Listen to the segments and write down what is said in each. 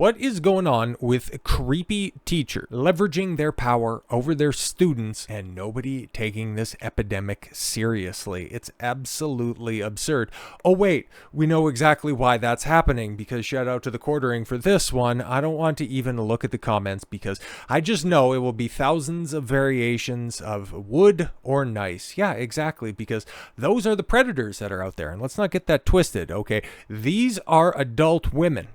What is going on with creepy teachers leveraging their power over their students and nobody taking this epidemic seriously? It's absolutely absurd. Oh wait, we know exactly why that's happening, because shout out to the quartering for this one. I don't want to even look at the comments because I just know it will be thousands of variations of would or nice. Yeah, exactly, because those are the predators that are out there. And let's not get that twisted, okay? These are adult women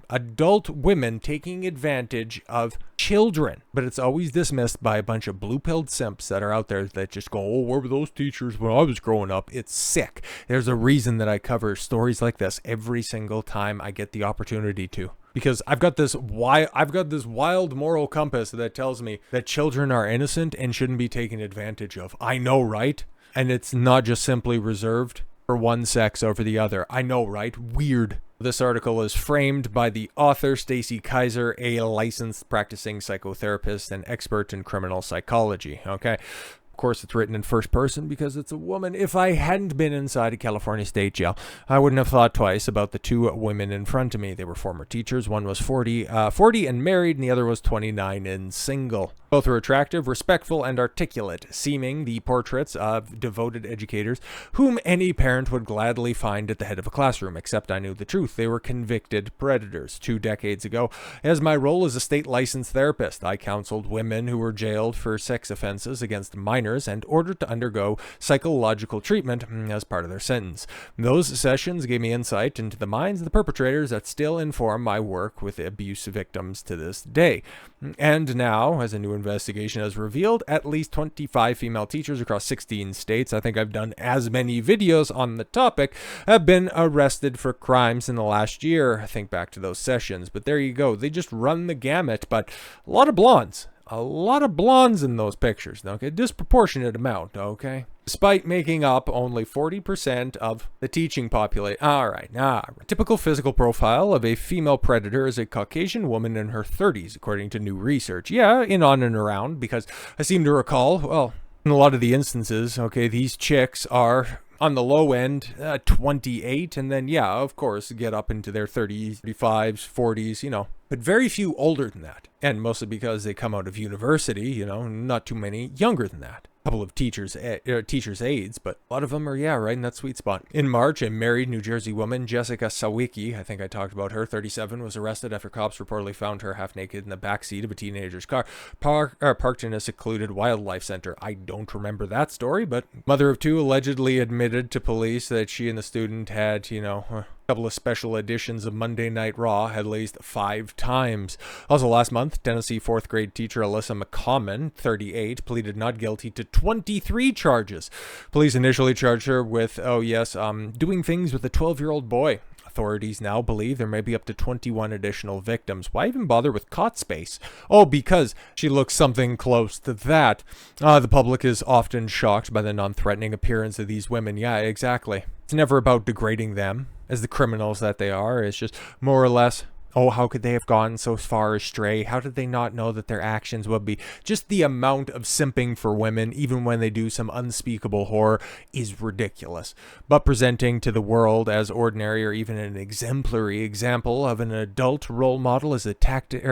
taking advantage of children, but it's always dismissed by a bunch of blue-pilled simps that are out there that just go, oh, where were those teachers when I was growing up? It's sick. There's a reason that I cover stories like this every single time I get the opportunity to, because I've got this wild moral compass that tells me that children are innocent and shouldn't be taken advantage of. I know, right? And it's not just simply reserved for one sex over the other. I know, right? Weird. This article is framed by the author, Stacy Kaiser, a licensed practicing psychotherapist and expert in criminal psychology. Okay. Of course, it's written in first person because it's a woman. If I hadn't been inside a California state jail, I wouldn't have thought twice about the two women in front of me. They were former teachers. One was 40 and married, and the other was 29 and single. Both were attractive, respectful, and articulate, seeming the portraits of devoted educators whom any parent would gladly find at the head of a classroom, except I knew the truth. They were convicted predators. 2 decades ago, as my role as a state licensed therapist, I counseled women who were jailed for sex offenses against minors and ordered to undergo psychological treatment as part of their sentence. Those sessions gave me insight into the minds of the perpetrators that still inform my work with abuse victims to this day. And now, as a new investigation has revealed, at least 25 female teachers across 16 states, I think I've done as many videos on the topic, have been arrested for crimes in the last year. I think back to those sessions, but there you go. They just run the gamut, but a lot of blondes. A lot of blondes in those pictures, okay? Disproportionate amount, okay? Despite making up only 40% of the teaching population. All right. Typical physical profile of a female predator is a Caucasian woman in her 30s, according to new research. Yeah, in on and around, because I seem to recall, well, in a lot of the instances, okay, these chicks are on the low end, 28, and then, yeah, of course, get up into their 30s, 35s, 40s, you know, but very few older than that. And mostly because they come out of university, you know, not too many younger than that. A couple of teachers' aides, but a lot of them are, yeah, right in that sweet spot. In March, a married New Jersey woman, Jessica Sawicki, I think I talked about her, 37, was arrested after cops reportedly found her half naked in the backseat of a teenager's car, parked in a secluded wildlife center. I don't remember that story, but mother of two allegedly admitted to police that she and the student had, you know, a couple of special editions of Monday Night Raw at least 5 times. Also last month, Tennessee 4th grade teacher Alyssa McCommon, 38, pleaded not guilty to 23 charges. Police initially charged her with, doing things with a 12-year-old boy. Authorities now believe there may be up to 21 additional victims. Why even bother with cot space? Oh, because she looks something close to that. The public is often shocked by the non-threatening appearance of these women. Yeah, exactly. It's never about degrading them as the criminals that they are. It's just more or less, oh, how could they have gone so far astray? How did they not know that their actions would be? Just the amount of simping for women, even when they do some unspeakable horror, is ridiculous. But presenting to the world as ordinary or even an exemplary example of an adult role model is a tactic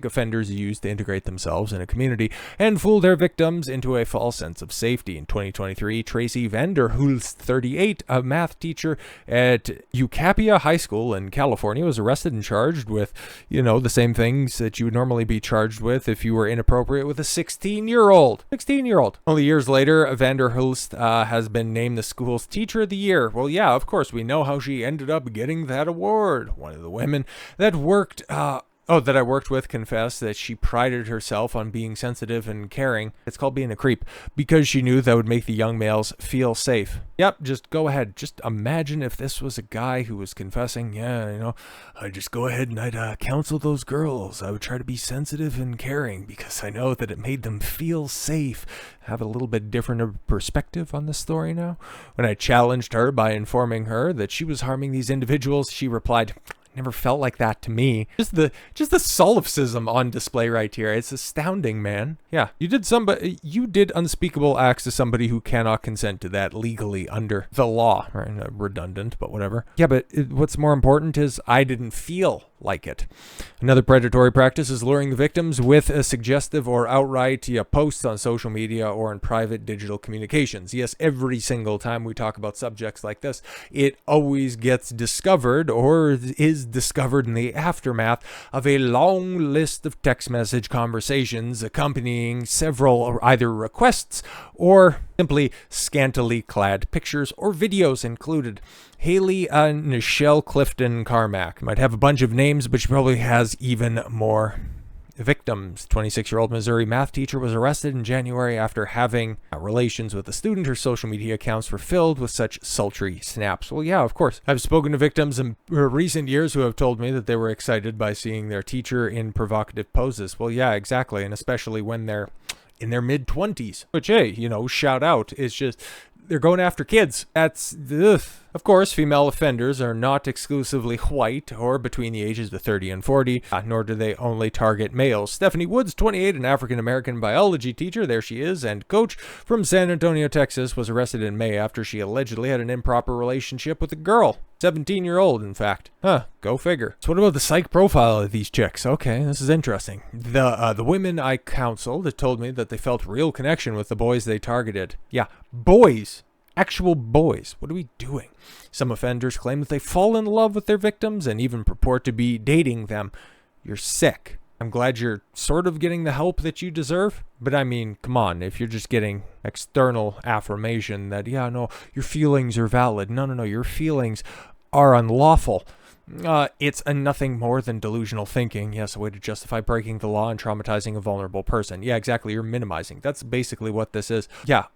offenders use to integrate themselves in a community and fool their victims into a false sense of safety. In 2023, Tracy Vanderhulst, 38, a math teacher at Ucapia High School in California, was arrested and charged with, you know, the same things that you would normally be charged with if you were inappropriate with a 16-year-old. Only years later, Vanderhulst has been named the school's Teacher of the Year. Well, yeah, of course, we know how she ended up getting that award. One of the women that I worked with confessed that she prided herself on being sensitive and caring. It's called being a creep, because she knew that would make the young males feel safe. Yep, just go ahead. Just imagine if this was a guy who was confessing, yeah, you know, I'd just go ahead and I'd counsel those girls. I would try to be sensitive and caring because I know that it made them feel safe. Have a little bit different of perspective on this story now. When I challenged her by informing her that she was harming these individuals, she replied, never felt like that to me. Just the solipsism on display right here. It's astounding, man. Yeah, you did unspeakable acts to somebody who cannot consent to that legally under the law. Right? Redundant, but whatever. Yeah, but what's more important is I didn't feel like it. Another predatory practice is luring the victims with a suggestive or outright posts on social media or in private digital communications. Yes, every single time we talk about subjects like this, it always gets discovered or is discovered in the aftermath of a long list of text message conversations accompanying several either requests or simply scantily clad pictures or videos included. Haley Nichelle Clifton Carmack might have a bunch of names, but she probably has even more victims. 26-year-old Missouri math teacher was arrested in January after having relations with a student. Her social media accounts were filled with such sultry snaps. Well, yeah, of course. I've spoken to victims in recent years who have told me that they were excited by seeing their teacher in provocative poses. Well, yeah, exactly. And especially when they're in their mid-20s, which, hey, shout out. It's just, they're going after kids. That's, ugh. Of course, female offenders are not exclusively white or between the ages of 30 and 40, nor do they only target males. Stephanie Woods, 28, an African-American biology teacher, there she is, and coach from San Antonio, Texas, was arrested in May after she allegedly had an improper relationship with a girl. 17-year-old, in fact. Go figure. So what about the psych profile of these chicks? Okay, this is interesting. The women I counseled told me that they felt real connection with the boys they targeted. Yeah, boys. Actual boys. What are we doing? Some offenders claim that they fall in love with their victims and even purport to be dating them. You're sick. I'm glad you're sort of getting the help that you deserve, but I mean, come on, if you're just getting external affirmation that, yeah, no, your feelings are valid. No, your feelings are unlawful. It's a nothing more than delusional thinking. Yes, a way to justify breaking the law and traumatizing a vulnerable person. Yeah, exactly. You're minimizing. That's basically what this is. Yeah,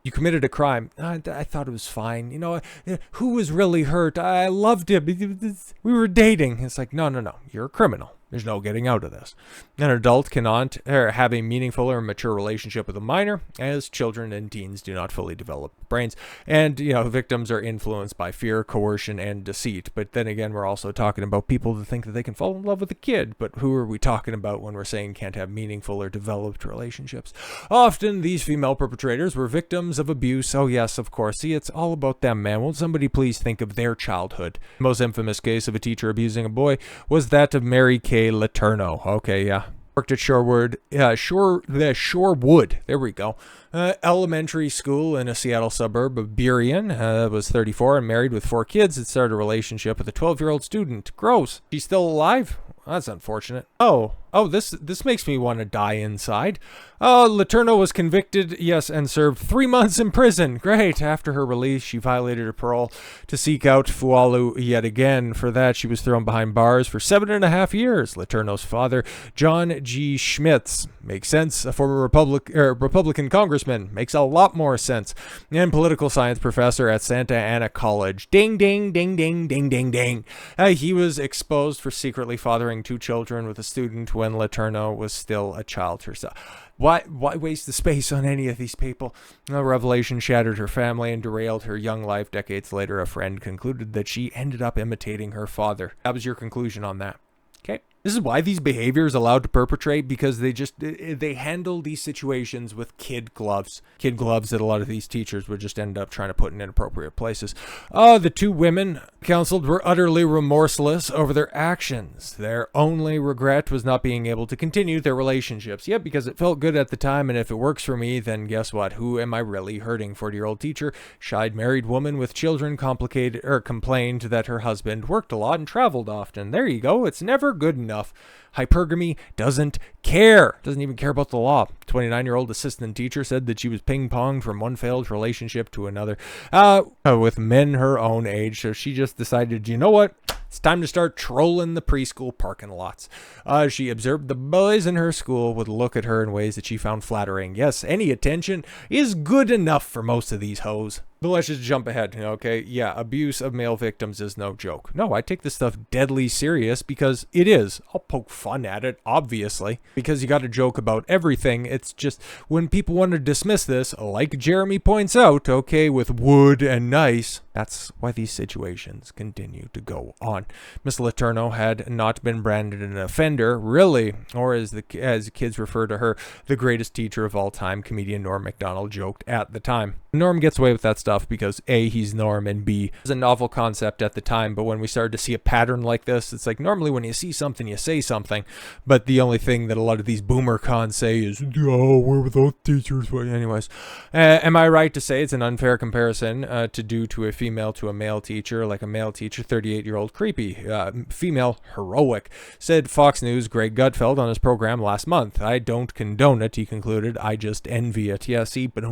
you committed a crime. I thought it was fine. Who was really hurt? I loved him. We were dating. It's like, no. You're a criminal. There's no getting out of this. An adult cannot have a meaningful or mature relationship with a minor, as children and teens do not fully develop brains. And, victims are influenced by fear, coercion, and deceit. But then again, we're also talking about people that think that they can fall in love with a kid. But who are we talking about when we're saying can't have meaningful or developed relationships? Often, these female perpetrators were victims of abuse. Oh, yes, of course. See, it's all about them, man. Won't somebody please think of their childhood? The most infamous case of a teacher abusing a boy was that of Mary Kay Letourneau. Okay, yeah. Worked at Shorewood, there we go, elementary school in a Seattle suburb of Burien. Was 34 and married with 4 kids. Had started a relationship with a 12-year-old student. Gross. She's still alive? That's unfortunate. Oh, this makes me want to die inside. Letourneau was convicted, yes, and served 3 months in prison. Great. After her release, she violated her parole to seek out Fualu yet again. For that, she was thrown behind bars for 7.5 years. Letourneau's father, John G. Schmitz, makes sense. A former Republican congressman, makes a lot more sense. And political science professor at Santa Ana College. Ding, ding, ding, ding, ding, ding, ding. He was exposed for secretly fathering 2 children with a student when Letourneau was still a child herself. Why waste the space on any of these people? A revelation shattered her family and derailed her young life. Decades later, a friend concluded that she ended up imitating her father. That was your conclusion on that. Okay. This is why these behaviors allowed to perpetrate, because they handle these situations with kid gloves. Kid gloves that a lot of these teachers would just end up trying to put in inappropriate places. The 2 women counseled were utterly remorseless over their actions. Their only regret was not being able to continue their relationships. Yeah, because it felt good at the time, and if it works for me, then guess what? Who am I really hurting? 40-year-old teacher, shied married woman with children, complained that her husband worked a lot and traveled often. There you go. It's never good enough. Hypergamy doesn't care. Doesn't even care about the law. 29-year-old assistant teacher said that she was ping-ponged from one failed relationship to another with men her own age. So she just decided, you know what? It's time to start trolling the preschool parking lots. She observed the boys in her school would look at her in ways that she found flattering. Yes, any attention is good enough for most of these hoes. But let's just jump ahead, okay? Yeah, abuse of male victims is no joke. No, I take this stuff deadly serious because it is. I'll poke fun at it, obviously, because you got to joke about everything. It's just when people want to dismiss this, like Jeremy points out, okay, with wood and nice, that's why these situations continue to go on. Miss Letourneau had not been branded an offender, really, or as kids refer to her, the greatest teacher of all time. Comedian Norm Macdonald joked at the time. Norm gets away with that stuff because A, he's Norm, and B, it's a novel concept at the time. But when we started to see a pattern like this, it's like normally when you see something, you say something. But the only thing that a lot of these boomer cons say is, oh, where were those teachers? Well, anyways, am I right to say it's an unfair comparison to do to a female to a male teacher, like a male teacher, 38-year-old creepy, female heroic, said Fox News' Greg Gutfeld on his program last month. I don't condone it, he concluded. I just envy it. Yeah, see, but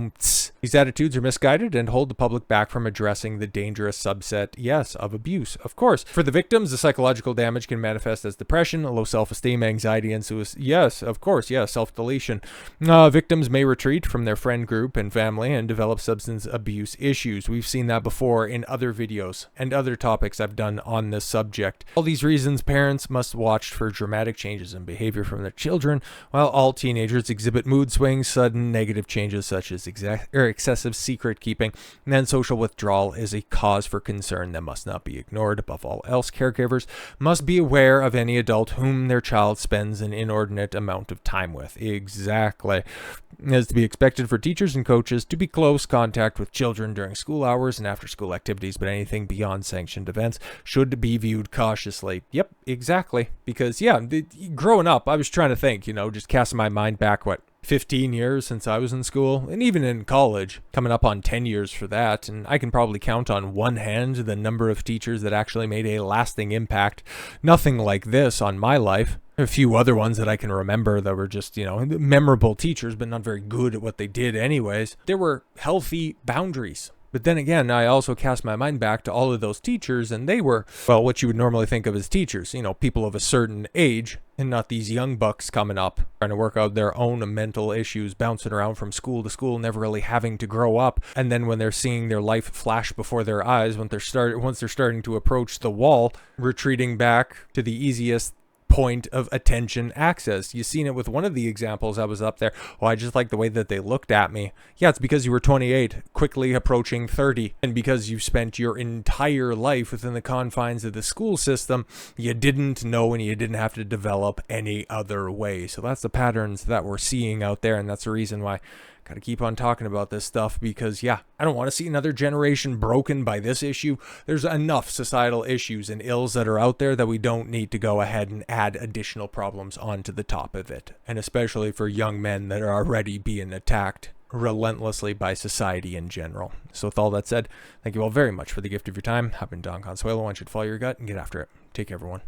these attitudes are misguided and hold the public back from addressing the dangerous subset, yes, of abuse. Of course, for the victims, the psychological damage can manifest as depression, low self-esteem, anxiety, and suicide. Yes, of course, yes, self-deletion. Victims may retreat from their friend group and family and develop substance abuse issues. We've seen that before in other videos and other topics I've done on this subject. All these reasons, parents must watch for dramatic changes in behavior from their children, while all teenagers exhibit mood swings, sudden negative changes such as excessive secret keeping, and then social withdrawal is a cause for concern that must not be ignored. Above all else, caregivers must be aware of any adult whom their child spends an inordinate amount of time with. Exactly. It is to be expected for teachers and coaches to be close contact with children during school hours and after school activities, but anything beyond sanctioned events should be viewed cautiously. Yep, exactly. Because, yeah, growing up, I was trying to think, just casting my mind back, 15 years since I was in school, and even in college, coming up on 10 years for that, and I can probably count on one hand the number of teachers that actually made a lasting impact. Nothing like this on my life. A few other ones that I can remember that were just, memorable teachers, but not very good at what they did anyways. There were healthy boundaries. But then again, I also cast my mind back to all of those teachers, and they were, well, what you would normally think of as teachers, people of a certain age, and not these young bucks coming up, trying to work out their own mental issues, bouncing around from school to school, never really having to grow up. And then when they're seeing their life flash before their eyes, once they're starting to approach the wall, retreating back to the easiest point of attention access. You've seen it with one of the examples I was up there. Oh, I just like the way that they looked at me. Yeah, it's because you were 28, quickly approaching 30, and because you've spent your entire life within the confines of the school system, you didn't know and you didn't have to develop any other way. So that's the patterns that we're seeing out there, and that's the reason why got to keep on talking about this stuff, because I don't want to see another generation broken by this issue. There's enough societal issues and ills that are out there that we don't need to go ahead and add additional problems onto the top of it, and especially for young men that are already being attacked relentlessly by society in general. So with all that said, thank you all very much for the gift of your time. I've been Don Consuelo. I want you to follow your gut and get after it. Take care, everyone.